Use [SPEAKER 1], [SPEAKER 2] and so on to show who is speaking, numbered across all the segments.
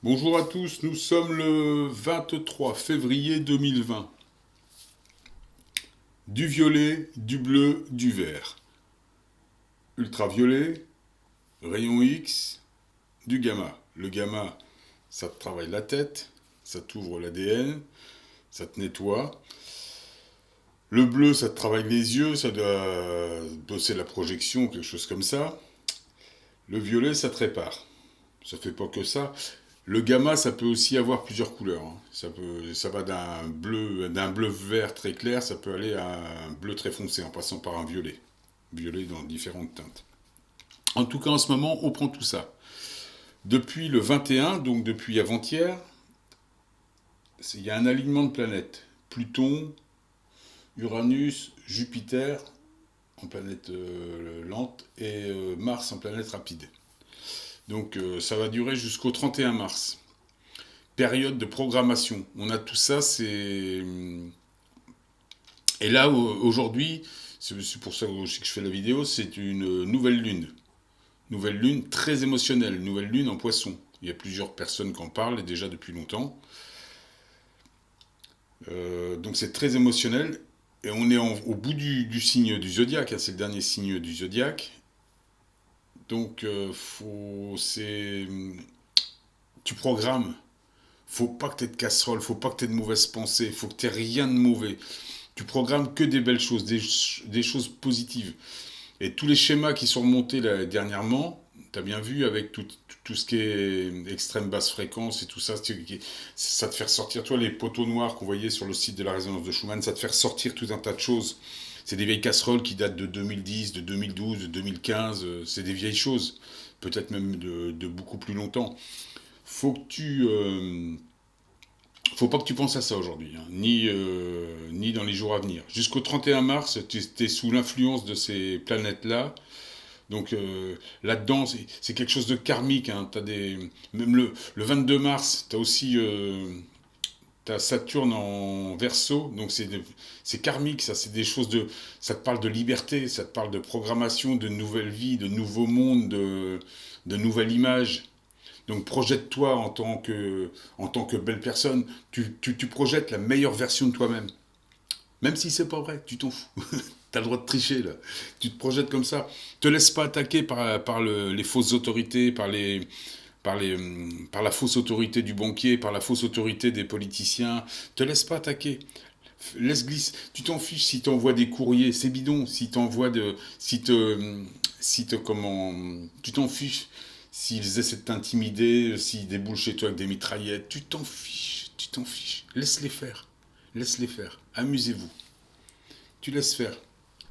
[SPEAKER 1] Bonjour à tous, nous sommes le 23 février 2020. Du violet, du bleu, du vert. Ultraviolet, rayon X, du gamma. Le gamma, ça te travaille la tête, ça t'ouvre l'ADN, ça te nettoie. Le bleu, ça te travaille les yeux, ça doit bosser la projection, quelque chose comme ça. Le violet, ça te répare. Ça fait pas que ça. Le gamma, ça peut aussi avoir plusieurs couleurs, hein. Ça va d'un bleu vert très clair, ça peut aller à un bleu très foncé en passant par un violet. Violet dans différentes teintes. En tout cas, en ce moment, on prend tout ça. Depuis le 21, donc depuis avant-hier, il y a un alignement de planètes. Pluton, Uranus, Jupiter en planète lente et Mars en planète rapide. Donc ça va durer jusqu'au 31 mars. Période de programmation. On a tout ça, c'est... Et là, aujourd'hui, c'est pour ça que je fais la vidéo, c'est une nouvelle lune. Nouvelle lune très émotionnelle, nouvelle lune en poisson. Il y a plusieurs personnes qui en parlent, et déjà depuis longtemps. Donc c'est très émotionnel. Et on est au bout du signe du zodiaque, hein, c'est le dernier signe du zodiaque. Donc tu programmes. Faut pas que tu aies de casserole, faut pas que tu aies de mauvaises pensées, faut que tu aies rien de mauvais. Tu programmes que des belles choses, des choses positives. Et tous les schémas qui sont remontés là, dernièrement, tu as bien vu avec tout ce qui est extrême basse fréquence et tout ça, ça te fait ressortir, toi, les poteaux noirs qu'on voyait sur le site de la résonance de Schumann, ça te fait ressortir tout un tas de choses. C'est des vieilles casseroles qui datent de 2010, de 2012, de 2015, c'est des vieilles choses, peut-être même de beaucoup plus longtemps. Faut que faut pas que tu penses à ça aujourd'hui, hein, ni dans les jours à venir. Jusqu'au 31 mars, tu es sous l'influence de ces planètes-là. Donc là-dedans, c'est quelque chose de karmique, hein. Même le 22 mars, tu as aussi t'as Saturne en Verseau. Donc c'est karmique, ça. C'est des choses de... Ça te parle de liberté, ça te parle de programmation, de nouvelle vie, de nouveaux mondes, de nouvelles images. Donc projette-toi en tant que belle personne. Tu projettes la meilleure version de toi-même. Même si c'est pas vrai, tu t'en fous. T'as le droit de tricher là. Tu te projettes comme ça. Te laisse pas attaquer par les fausses autorités, par la fausse autorité du banquier, par la fausse autorité des politiciens. Te laisse pas attaquer. Laisse glisser. Tu t'en fiches si t'envoies des courriers, c'est bidon. Comment, tu t'en fiches. S'ils essaient de t'intimider, s'ils déboulent chez toi avec des mitraillettes, tu t'en fiches, tu t'en fiches. Laisse-les faire. Laisse-les faire. Amusez-vous. Tu laisses faire.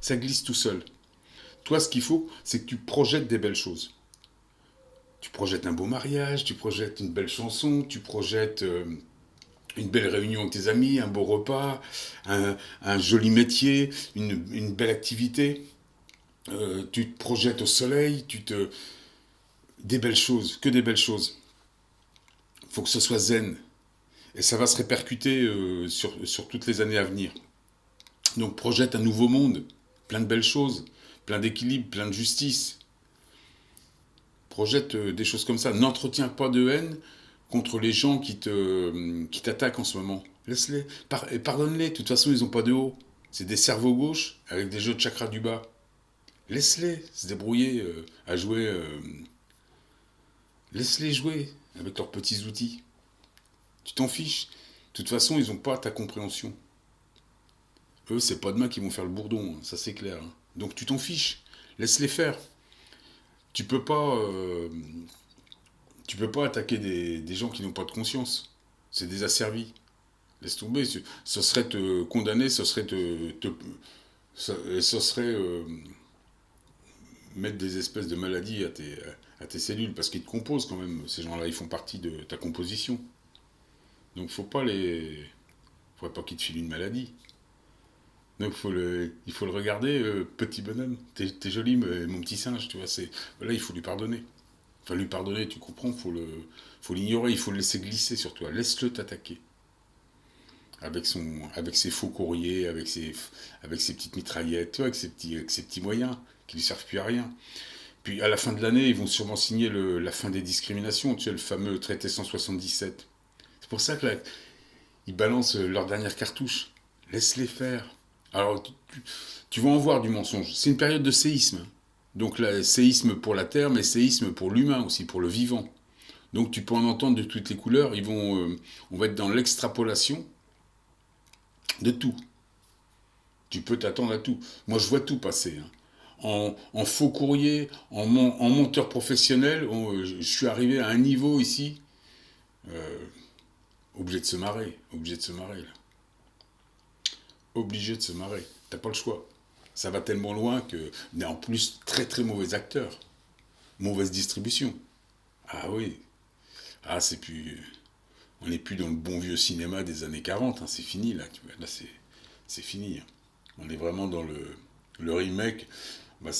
[SPEAKER 1] Ça glisse tout seul. Toi, ce qu'il faut, c'est que tu projettes des belles choses. Tu projettes un beau mariage, tu projettes une belle chanson, tu projettes une belle réunion avec tes amis, un beau repas, un joli métier, une belle activité. Tu te projettes au soleil, des belles choses, que des belles choses. Il faut que ce soit zen. Et ça va se répercuter sur toutes les années à venir. Donc projette un nouveau monde, plein de belles choses, plein d'équilibre, plein de justice. Projette des choses comme ça. N'entretiens pas de haine contre les gens qui t'attaquent en ce moment. Laisse-les. Et pardonne-les. De toute façon, ils n'ont pas de haut. C'est des cerveaux gauches avec des jeux de chakra du bas. Laisse-les se débrouiller à jouer. Laisse-les jouer avec leurs petits outils. Tu t'en fiches. De toute façon, ils n'ont pas ta compréhension. Eux, c'est pas demain qu'ils vont faire le bourdon, hein, ça c'est clair, hein. Donc tu t'en fiches. Laisse-les faire. Tu peux pas, euh, tu peux pas attaquer des gens qui n'ont pas de conscience. C'est des asservis. Laisse tomber. Ce serait te condamner, ce serait mettre des espèces de maladies à tes cellules parce qu'ils te composent quand même. Ces gens-là, ils font partie de ta composition. Donc faudrait pas qu'ils te filent une maladie. Donc il faut le regarder, petit bonhomme. T'es joli, mon petit singe, tu vois. Là, il faut lui pardonner. Enfin, lui pardonner, tu comprends. Faut l'ignorer. Il faut le laisser glisser sur toi. Laisse-le t'attaquer avec ses faux courriers, avec ses petites mitraillettes, tu vois, avec ses petits moyens qui lui servent plus à rien. Puis à la fin de l'année, ils vont sûrement signer la fin des discriminations, tu sais, le fameux traité 177. C'est pour ça que là, ils balancent leur dernière cartouche. Laisse-les faire. Alors, tu vas en voir du mensonge. C'est une période de séisme. Donc, là, séisme pour la Terre, mais séisme pour l'humain aussi, pour le vivant. Donc, tu peux en entendre de toutes les couleurs. On va être dans l'extrapolation de tout. Tu peux t'attendre à tout. Moi, je vois tout passer, hein. En faux courrier, en monteur professionnel, je suis arrivé à un niveau ici, euh, obligé de se marrer, obligé de se marrer, là. Obligé de se marrer. T'as pas le choix. Ça va tellement loin que, mais en plus, très très mauvais acteur, mauvaise distribution. Ah oui, ah c'est plus, on n'est plus dans le bon vieux cinéma des années 40, hein, c'est fini là, tu vois. Là c'est fini, hein. On est vraiment dans le remake. Bah,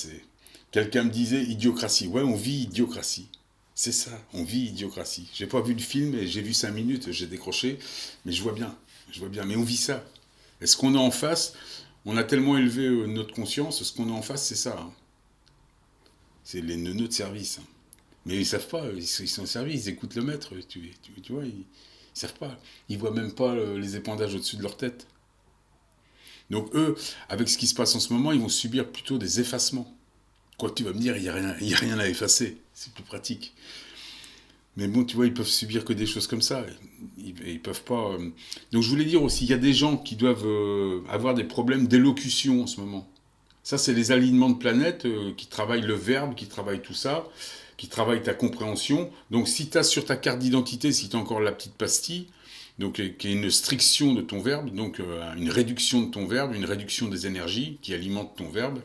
[SPEAKER 1] quelqu'un me disait idiocratie. Ouais, on vit idiocratie. C'est ça, on vit idiocratie. J'ai pas vu le film et j'ai vu 5 minutes, j'ai décroché, mais je vois bien, mais on vit ça. Et ce qu'on a en face, on a tellement élevé notre conscience, ce qu'on a en face, c'est ça, hein. C'est les neuneux de service, hein. Mais ils savent pas, ils sont servis, ils écoutent le maître, tu vois, ils savent pas. Ils voient même pas les épandages au-dessus de leur tête. Donc eux, avec ce qui se passe en ce moment, ils vont subir plutôt des effacements. Quoi que tu vas me dire, il y a rien à effacer, c'est plus pratique. Mais bon, tu vois, ils peuvent subir que des choses comme ça. Ils peuvent pas. Donc je voulais dire aussi, il y a des gens qui doivent avoir des problèmes d'élocution en ce moment. Ça, c'est les alignements de planètes qui travaillent le verbe, qui travaillent tout ça, qui travaillent ta compréhension. Donc si tu as sur ta carte d'identité, si tu as encore la petite pastille, donc qui est une striction de ton verbe, donc une réduction de ton verbe, une réduction des énergies qui alimentent ton verbe,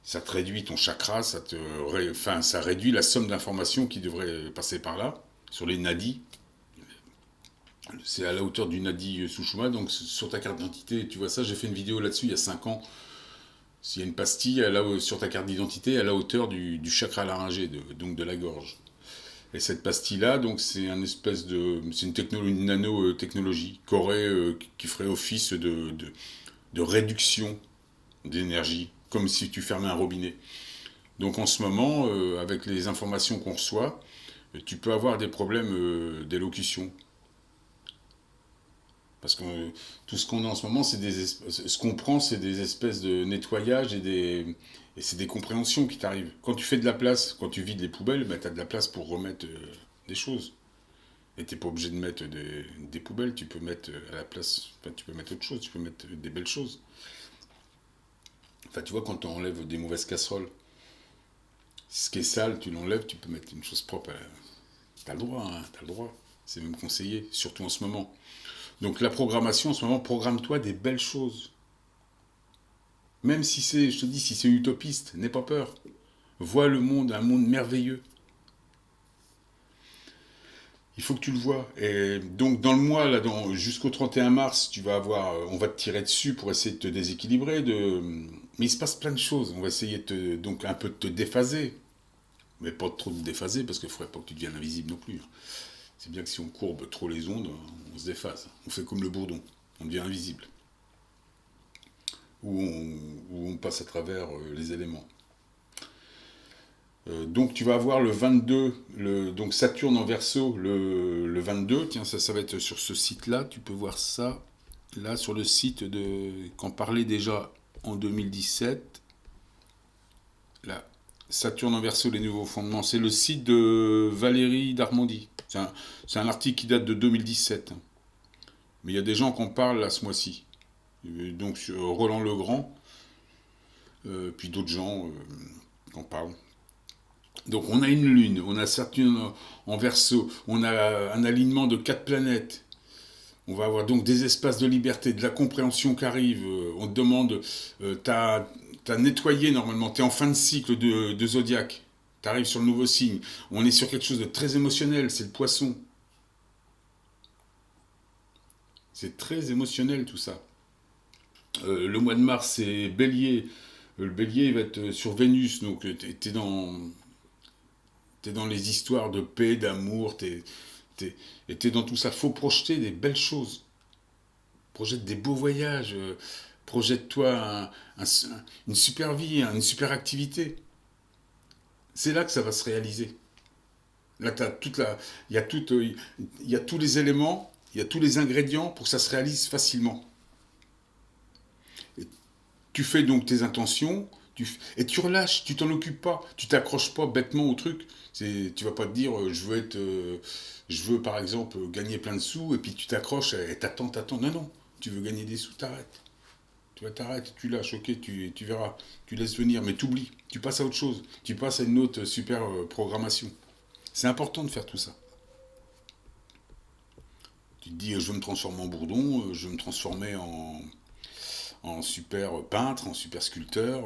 [SPEAKER 1] ça te réduit ton chakra, enfin, ça réduit la somme d'informations qui devrait passer par là, sur les nadis. C'est à la hauteur du nadi Sushuma, donc sur ta carte d'identité, tu vois ça, j'ai fait une vidéo là-dessus il y a 5 ans. S'il y a une pastille sur ta carte d'identité à la hauteur du chakra laryngé, donc de la gorge. Et cette pastille-là, donc c'est c'est une nanotechnologie qui ferait office de réduction d'énergie, comme si tu fermais un robinet. Donc en ce moment, avec les informations qu'on reçoit, tu peux avoir des problèmes d'élocution. Parce que tout ce qu'on a en ce moment, ce qu'on prend, c'est des espèces de nettoyage et c'est des compréhensions qui t'arrivent. Quand tu fais de la place, quand tu vides les poubelles, bah, tu as de la place pour remettre des choses. Et tu n'es pas obligé de mettre des poubelles, tu peux mettre à la place, enfin, tu peux mettre autre chose, tu peux mettre des belles choses. Enfin, tu vois, quand tu enlèves des mauvaises casseroles, ce qui est sale, tu l'enlèves, tu peux mettre une chose propre. T'as le droit, hein, t'as le droit. C'est même conseillé, surtout en ce moment. Donc la programmation, en ce moment, programme-toi des belles choses. Même si c'est, je te dis, si c'est utopiste, n'aie pas peur. Vois le monde, un monde merveilleux. Il faut que tu le vois. Et donc dans le mois, là, jusqu'au 31 mars, on va te tirer dessus pour essayer de te déséquilibrer. Mais il se passe plein de choses. On va essayer donc un peu de te déphaser. Mais pas trop de déphaser, parce qu'il ne faudrait pas que tu deviennes invisible non plus, hein. C'est bien que si on courbe trop les ondes, on se déphase. On fait comme le bourdon. On devient invisible. Où on passe à travers les éléments. Donc tu vas avoir le 22, donc Saturne en Verseau le 22. Tiens, ça va être sur ce site-là. Tu peux voir ça là sur le site qu'en parlait déjà en 2017. Là, Saturne en Verseau, les nouveaux fondements. C'est le site de Valérie Darmondy. C'est un article qui date de 2017. Mais il y a des gens qui en parlent là ce mois-ci. Donc Roland Legrand, puis d'autres gens qui en parlent. Donc on a une lune, on a Saturne en Verseau, on a un alignement de 4 planètes. On va avoir donc des espaces de liberté, de la compréhension qui arrive. On te demande, t'as nettoyé normalement, t'es en fin de cycle de zodiaque. T'arrives sur le nouveau signe. On est sur quelque chose de très émotionnel, c'est le poisson. C'est très émotionnel tout ça. Le mois de mars, c'est Bélier. Le Bélier, il va être sur Vénus, donc t'es dans les histoires de paix, d'amour, t'es dans tout ça. Faut projeter des belles choses. Projette des beaux voyages. Projette-toi une super vie, une super activité. c'est là que ça va se réaliser. Là, t'as toute la, il y a tous les éléments, il y a tous les ingrédients pour que ça se réalise facilement. Et tu fais donc tes intentions, et tu relâches, tu t'en occupes pas, tu t'accroches pas bêtement au truc. Tu vas pas te dire, je veux par exemple gagner plein de sous, et puis tu t'accroches et t'attends. Non, non, tu veux gagner des sous, t'arrêtes. Tu vas t'arrêtes, tu lâches, ok, tu verras, tu laisses venir, mais t'oublies, tu passes à autre chose, tu passes à une autre super programmation. C'est important de faire tout ça. Tu te dis, je veux me transformer en bourdon, je veux me transformer en super peintre, en super sculpteur,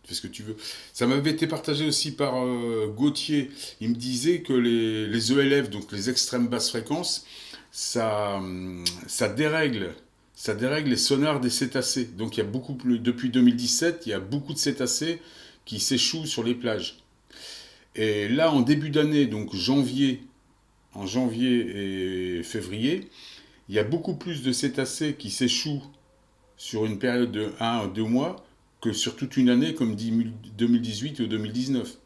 [SPEAKER 1] tu fais ce que tu veux. Ça m'avait été partagé aussi par Gauthier. Il me disait que les ELF, donc les extrêmes basses fréquences, ça dérègle. Ça dérègle les sonars des cétacés. Donc il y a beaucoup plus, depuis 2017, il y a beaucoup de cétacés qui s'échouent sur les plages. Et là, en début d'année, donc en janvier et février, il y a beaucoup plus de cétacés qui s'échouent sur une période de 1 à 2 mois que sur toute une année comme 2018 ou 2019.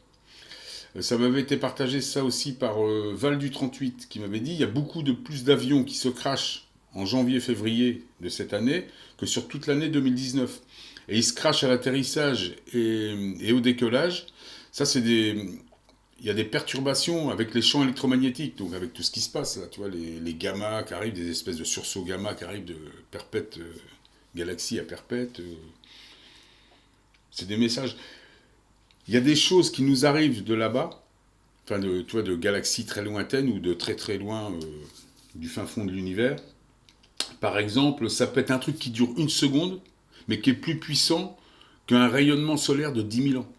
[SPEAKER 1] Ça m'avait été partagé ça aussi par Val du 38 qui m'avait dit il y a beaucoup de plus d'avions qui se crashent en janvier-février de cette année que sur toute l'année 2019. Et ils se crashent à l'atterrissage et au décollage. Ça, il y a des perturbations avec les champs électromagnétiques, donc avec tout ce qui se passe là, tu vois, les gammas qui arrivent, des espèces de sursauts gamma qui arrivent de perpète galaxie à perpète. C'est des messages. Il y a des choses qui nous arrivent de là-bas, enfin tu vois, de galaxies très lointaines ou de très très loin du fin fond de l'univers. Par exemple, ça peut être un truc qui dure une seconde, mais qui est plus puissant qu'un rayonnement solaire de 10 000 ans.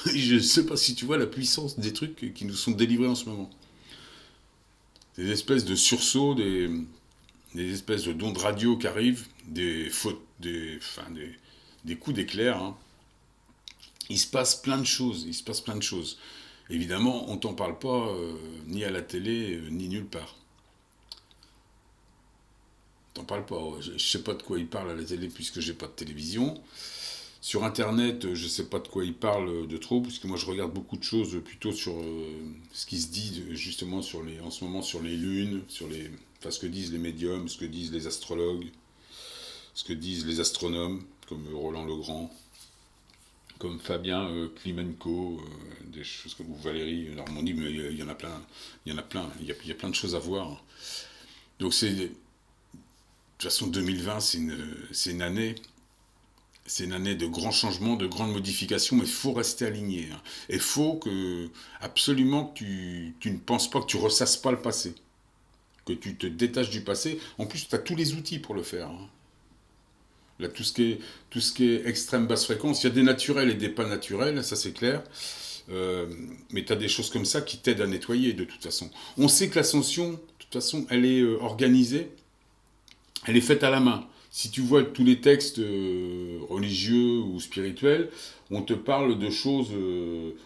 [SPEAKER 1] Je ne sais pas si tu vois la puissance des trucs qui nous sont délivrés en ce moment. Des espèces de sursauts, des espèces d'ondes radio qui arrivent, des coups d'éclair. Hein. Il se passe plein de choses. Il se passe plein de choses. Évidemment, on t'en parle pas ni à la télé ni nulle part. T'en parles pas. Je sais pas de quoi il parle à la télé puisque j'ai pas de télévision. Sur Internet, je sais pas de quoi il parle de trop, puisque moi je regarde beaucoup de choses plutôt sur ce qui se dit justement en ce moment sur les lunes, enfin, ce que disent les médiums, ce que disent les astrologues, ce que disent les astronomes, comme Roland Legrand, comme Fabien Klimenko, des choses comme ou Valérie Normandie, mais il y en a plein, il y a plein de choses à voir. Donc de toute façon 2020 c'est une année. C'est une année de grands changements, de grandes modifications, mais il faut rester aligné. Hein. Et il faut absolument que tu ne penses pas, que tu ne ressasses pas le passé. Que tu te détaches du passé. En plus, tu as tous les outils pour le faire. Hein. Là, tout ce qui est extrême basse fréquence, il y a des naturels et des pas naturels, ça c'est clair. Mais tu as des choses comme ça qui t'aident à nettoyer de toute façon. On sait que l'ascension, de toute façon, elle est organisée, elle est faite à la main. Si tu vois tous les textes religieux ou spirituels, on te parle de choses,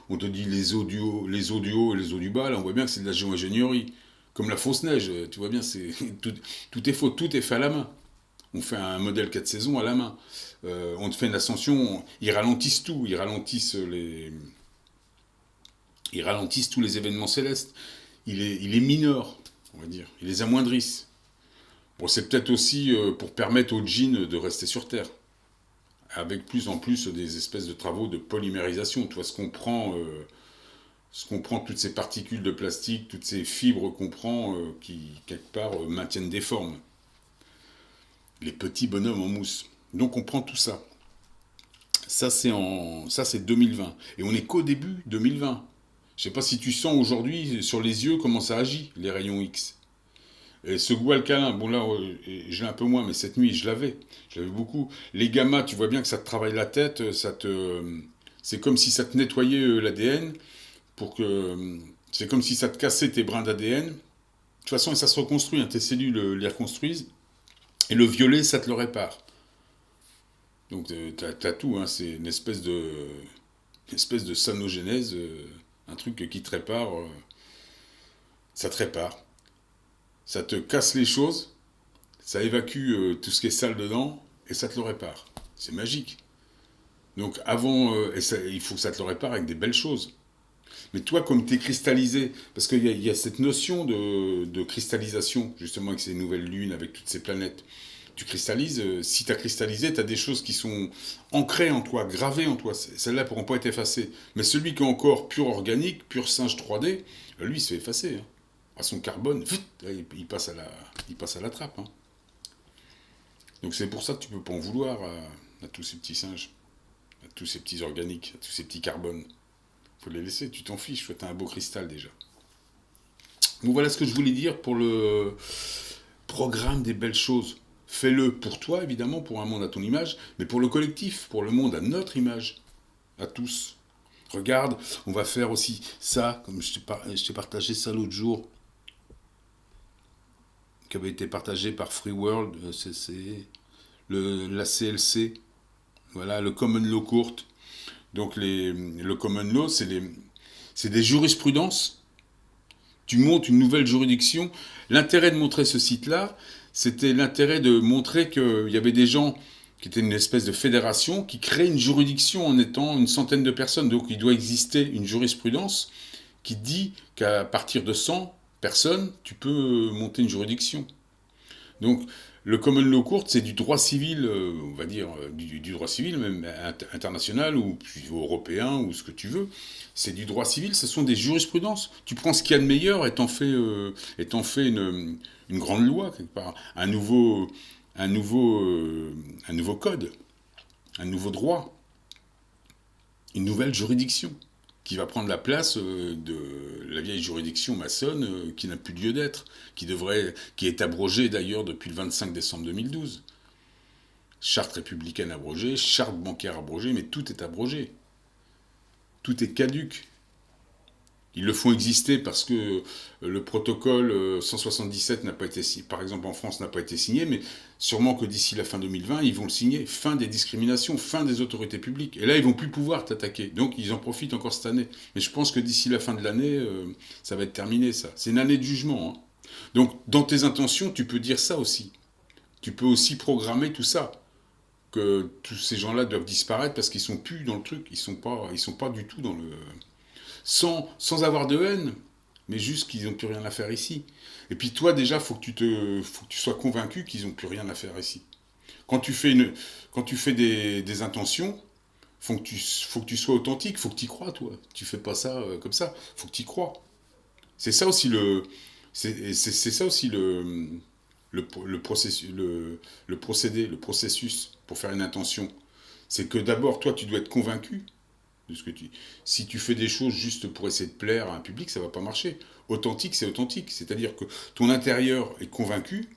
[SPEAKER 1] on te dit les audios et les eaux du bas, là on voit bien que c'est de la géo-ingénierie. Comme la fausse neige, tu vois bien, tout est faux, tout est fait à la main. On fait un modèle 4 saisons à la main. On te fait une ascension, ils ralentissent tout, ils ralentissent tous les événements célestes. Il les minorent, on va dire, ils les amoindrissent. Bon, c'est peut-être aussi pour permettre aux djinns de rester sur Terre, avec plus en plus des espèces de travaux de polymérisation. Tu vois, ce qu'on prend, toutes ces particules de plastique, toutes ces fibres qu'on prend, qui, quelque part, maintiennent des formes. Les petits bonhommes en mousse. Donc on prend tout ça. Ça, c'est 2020. Et on n'est qu'au début 2020. Je sais pas si tu sens aujourd'hui, sur les yeux, comment ça agit, les rayons X. Et ce goût alcalin, bon là, je l'ai un peu moins, mais cette nuit, je l'avais beaucoup. Les gammas, tu vois bien que ça te travaille la tête, c'est comme si ça te nettoyait l'ADN, c'est comme si ça te cassait tes brins d'ADN. De toute façon, ça se reconstruit, hein, tes cellules les reconstruisent, et le violet, ça te le répare. Donc t'as tout, hein, c'est une espèce de sanogénèse, un truc qui te répare, ça te répare. Ça te casse les choses, ça évacue tout ce qui est sale dedans, et ça te le répare. C'est magique. Donc il faut que ça te le répare avec des belles choses. Mais toi, comme tu es cristallisé, parce qu'il y a cette notion de cristallisation, justement, avec ces nouvelles lunes, avec toutes ces planètes. Tu cristallises, si tu as cristallisé, tu as des choses qui sont ancrées en toi, gravées en toi. Celles-là ne pourront pas être effacées. Mais celui qui est encore pur organique, pur singe 3D, lui, il se fait effacer. Hein. À son carbone, il passe à la trappe. Hein. Donc c'est pour ça que tu peux pas en vouloir à tous ces petits singes, à tous ces petits organiques, à tous ces petits carbones. Faut les laisser, tu t'en fiches, toi t'as un beau cristal déjà. Donc voilà ce que je voulais dire pour le programme des belles choses. Fais-le pour toi, évidemment, pour un monde à ton image, mais pour le collectif, pour le monde à notre image, à tous. Regarde, on va faire aussi ça, comme je t'ai partagé ça l'autre jour, qui avait été partagé par Free World, c'est la CLC, voilà, le Common Law Court. Donc le Common Law, c'est des jurisprudences. Tu montes une nouvelle juridiction. L'intérêt de montrer ce site-là, c'était l'intérêt de montrer qu'il y avait des gens qui étaient une espèce de fédération qui créent une juridiction en étant une centaine de personnes. Donc il doit exister une jurisprudence qui dit qu'à partir de 100 personnes, tu peux monter une juridiction. Donc le common law court, c'est du droit civil, on va dire, du droit civil, même international ou européen ou ce que tu veux. C'est du droit civil, ce sont des jurisprudences. Tu prends ce qu'il y a de meilleur et t'en fais une grande loi, quelque part. Un nouveau code, un nouveau droit, une nouvelle juridiction qui va prendre la place de la vieille juridiction maçonne qui n'a plus lieu d'être, qui est abrogée d'ailleurs depuis le 25 décembre 2012. Charte républicaine abrogée, charte bancaire abrogée, mais tout est abrogé. Tout est caduc. Ils le font exister parce que le protocole 177 n'a pas été signé, par exemple en France n'a pas été signé, mais sûrement que d'ici la fin 2020, ils vont le signer. Fin des discriminations, fin des autorités publiques. Et là, ils vont plus pouvoir t'attaquer. Donc, ils en profitent encore cette année. Mais je pense que d'ici la fin de l'année, ça va être terminé, ça. C'est une année de jugement. Hein. Donc, dans tes intentions, tu peux dire ça aussi. Tu peux aussi programmer tout ça. Que tous ces gens-là doivent disparaître parce qu'ils sont plus dans le truc. Ils sont pas du tout dans le... sans avoir de haine, mais juste qu'ils n'ont plus rien à faire ici. Et puis toi, déjà, faut que tu sois convaincu qu'ils n'ont plus rien à faire ici. Quand tu fais des intentions, faut que tu sois authentique, faut que tu y crois, toi. Tu fais pas ça comme ça, faut que tu y crois. C'est ça aussi c'est ça aussi le procédé, le processus pour faire une intention. C'est que d'abord, toi, tu dois être convaincu de ce que tu... Si tu fais des choses juste pour essayer de plaire à un public, ça va pas marcher. Authentique, c'est authentique. C'est-à-dire que ton intérieur est convaincu.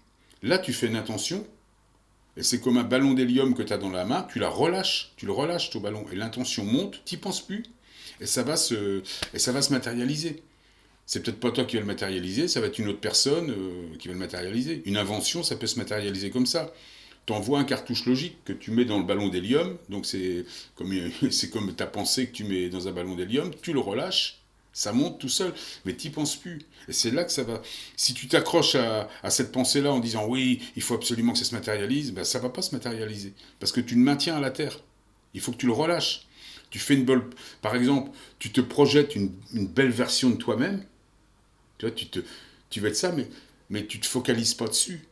[SPEAKER 1] Là, tu fais une intention. Et c'est comme un ballon d'hélium que tu as dans la main. Tu le relâches, ton ballon. Et l'intention monte, tu n'y penses plus. Et ça va se matérialiser. C'est peut-être pas toi qui va le matérialiser, ça va être une autre personne qui va le matérialiser. Une invention, ça peut se matérialiser comme ça. T'envoies un cartouche logique que tu mets dans le ballon d'hélium, donc c'est comme ta pensée que tu mets dans un ballon d'hélium, tu le relâches, ça monte tout seul, mais t'y penses plus. Et c'est là que ça va. Si tu t'accroches à cette pensée-là en disant oui, il faut absolument que ça se matérialise, ben ça va pas se matérialiser, parce que tu le maintiens à la terre. Il faut que tu le relâches. Tu fais par exemple, tu te projettes une belle version de toi-même. Tu vois, tu veux être ça, mais tu te focalises pas dessus.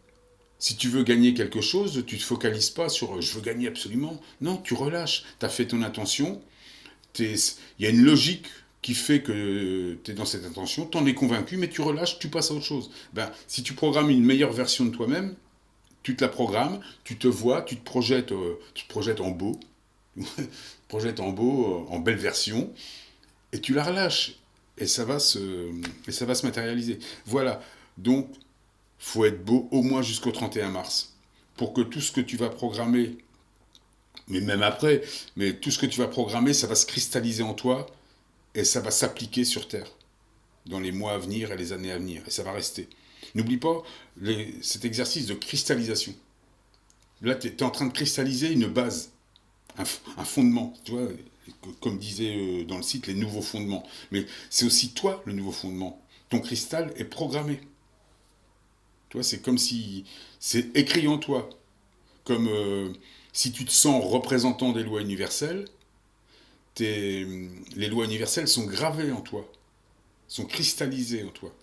[SPEAKER 1] Si tu veux gagner quelque chose, tu te focalises pas sur je veux gagner absolument. Non, tu relâches. Tu as fait ton intention. Il y a une logique qui fait que tu es dans cette intention. Tu en es convaincu, mais tu relâches, tu passes à autre chose. Ben, si tu programmes une meilleure version de toi-même, tu te la programmes, tu te vois, tu te projettes en beau, en belle version, et tu la relâches. Et ça va se matérialiser. Voilà. Donc, faut être beau au moins jusqu'au 31 mars. Pour que tout ce que tu vas programmer, mais même après, mais tout ce que tu vas programmer, ça va se cristalliser en toi et ça va s'appliquer sur Terre dans les mois à venir et les années à venir. Et ça va rester. N'oublie pas cet exercice de cristallisation. Là, tu es en train de cristalliser une base, un fondement. Tu vois, comme disait dans le site, les nouveaux fondements. Mais c'est aussi toi le nouveau fondement. Ton cristal est programmé. Tu vois, c'est comme si c'est écrit en toi. Comme si tu te sens représentant des lois universelles, les lois universelles sont gravées en toi, sont cristallisées en toi.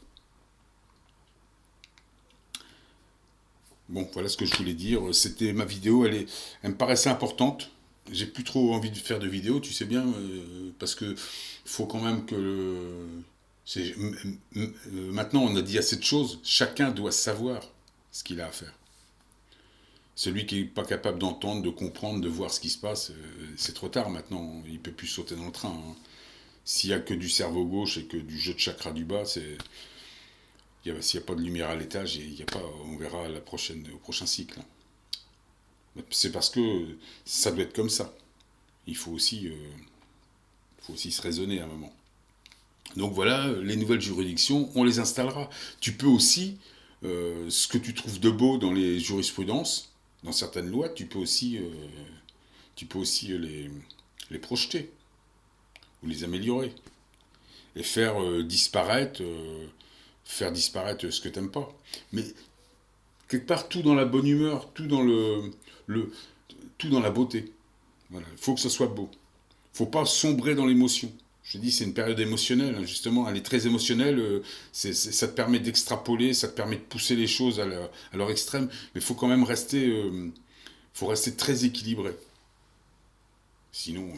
[SPEAKER 1] Bon, voilà ce que je voulais dire. C'était ma vidéo, elle me paraissait importante. J'ai plus trop envie de faire de vidéos, tu sais bien, parce que faut quand même que... maintenant, on a dit assez de choses. Chacun doit savoir ce qu'il a à faire. Celui qui n'est pas capable d'entendre, de comprendre, de voir ce qui se passe, c'est trop tard maintenant. Il ne peut plus sauter dans le train, hein. S'il n'y a que du cerveau gauche et que du jeu de chakra du bas, s'il n'y a pas de lumière à l'étage, on verra au prochain cycle. C'est parce que ça doit être comme ça. Il faut aussi se raisonner à un moment. Donc voilà, les nouvelles juridictions, on les installera. Tu peux aussi, ce que tu trouves de beau dans les jurisprudences, dans certaines lois, tu peux aussi les projeter ou les améliorer et faire disparaître ce que tu n'aimes pas. Mais quelque part, tout dans la bonne humeur, tout dans tout dans la beauté. Voilà, il faut que ce soit beau. Il ne faut pas sombrer dans l'émotion. Je dis, c'est une période émotionnelle, hein, justement, elle est très émotionnelle, ça te permet d'extrapoler, ça te permet de pousser les choses à leur extrême, mais il faut quand même faut rester très équilibré. Sinon,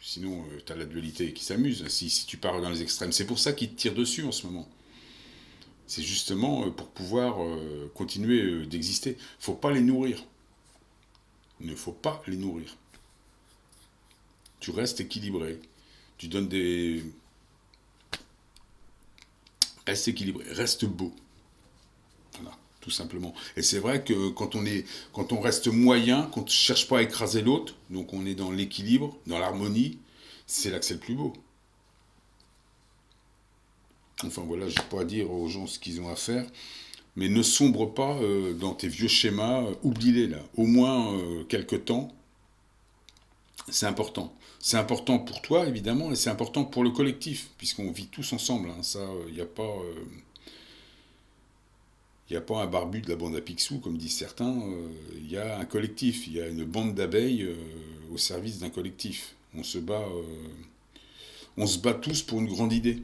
[SPEAKER 1] tu as la dualité qui s'amuse, si tu pars dans les extrêmes. C'est pour ça qu'ils te tirent dessus en ce moment. C'est justement pour pouvoir continuer d'exister. Il ne faut pas les nourrir. Il ne faut pas les nourrir. Tu restes équilibré. Tu donnes des... Reste équilibré, reste beau. Voilà, tout simplement. Et c'est vrai que quand on reste moyen, qu'on ne cherche pas à écraser l'autre, donc on est dans l'équilibre, dans l'harmonie, c'est là que c'est le plus beau. Enfin voilà, je n'ai pas à dire aux gens ce qu'ils ont à faire, mais ne sombre pas dans tes vieux schémas, oublie-les là. Au moins quelque temps, c'est important. C'est important pour toi, évidemment, et c'est important pour le collectif, puisqu'on vit tous ensemble. Hein. Ça, il n'y a pas... Il n'y a pas un barbu de la bande à Picsou, comme disent certains. Il y a un collectif, il y a une bande d'abeilles au service d'un collectif. On se bat tous pour une grande idée.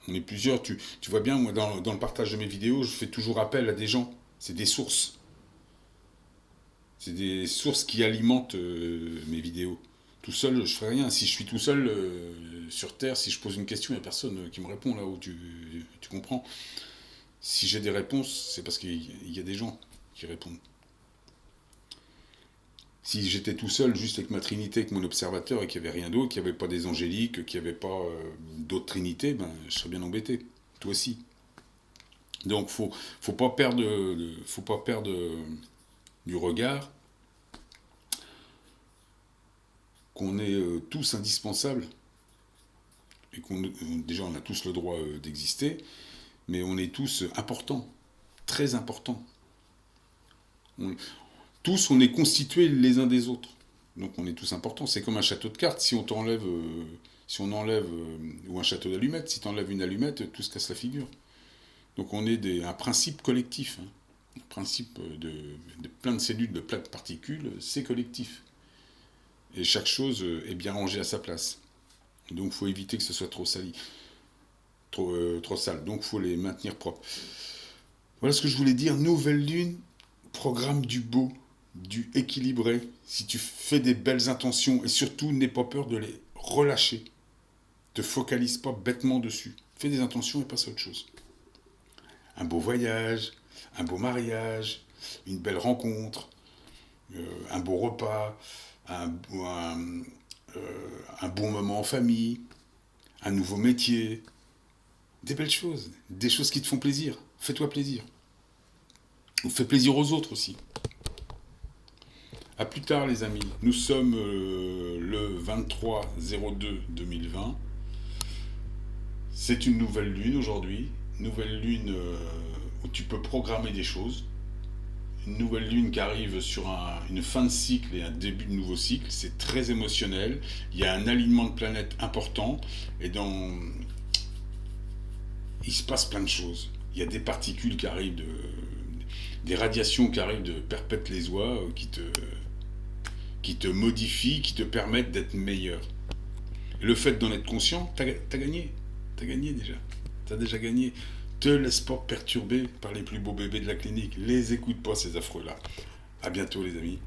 [SPEAKER 1] On est plusieurs. Tu vois bien, moi, dans le partage de mes vidéos, je fais toujours appel à des gens. C'est des sources. C'est des sources qui alimentent mes vidéos. Tout seul, je ne ferai rien. Si je suis tout seul sur Terre, si je pose une question, il n'y a personne qui me répond là où tu comprends. Si j'ai des réponses, c'est parce qu'il y a des gens qui répondent. Si j'étais tout seul, juste avec ma trinité, avec mon observateur, et qu'il n'y avait rien d'autre, qu'il n'y avait pas des angéliques, qu'il n'y avait pas d'autres trinités, ben, je serais bien embêté. Toi aussi. Donc, faut pas perdre du regard qu'on est tous indispensables, et déjà on a tous le droit d'exister, mais on est tous importants, très importants. Tous, on est constitués les uns des autres. Donc on est tous importants. C'est comme un château de cartes. Si on enlève, ou un château d'allumettes, si tu enlèves une allumette, tout se casse la figure. Donc on est un principe collectif. Hein. Un principe de plein de cellules, de plein de particules, c'est collectif. Et chaque chose est bien rangée à sa place. Donc il faut éviter que ce soit trop sali. Trop sale. Donc il faut les maintenir propres. Voilà ce que je voulais dire. Nouvelle lune, programme du beau, du équilibré. Si tu fais des belles intentions, et surtout n'aie pas peur de les relâcher. Te focalise pas bêtement dessus. Fais des intentions et passe à autre chose. Un beau voyage, un beau mariage, une belle rencontre, un beau repas, un bon moment en famille, un nouveau métier. Des belles choses, des choses qui te font plaisir. Fais-toi plaisir. Ou fais plaisir aux autres aussi. A plus tard les amis. Nous sommes le 23/02/2020. C'est une nouvelle lune aujourd'hui. Nouvelle lune où tu peux programmer des choses. Une nouvelle lune qui arrive sur une fin de cycle et un début de nouveau cycle. C'est très émotionnel. Il y a un alignement de planètes important. Et il se passe plein de choses. Il y a des particules qui arrivent des radiations qui arrivent de Perpète-les-Oies qui qui te modifient, qui te permettent d'être meilleur. Et le fait d'en être conscient, t'as gagné. T'as gagné déjà. T'as déjà gagné. Te laisse pas perturber par les plus beaux bébés de la clinique. Les écoute pas, ces affreux-là. À bientôt, les amis.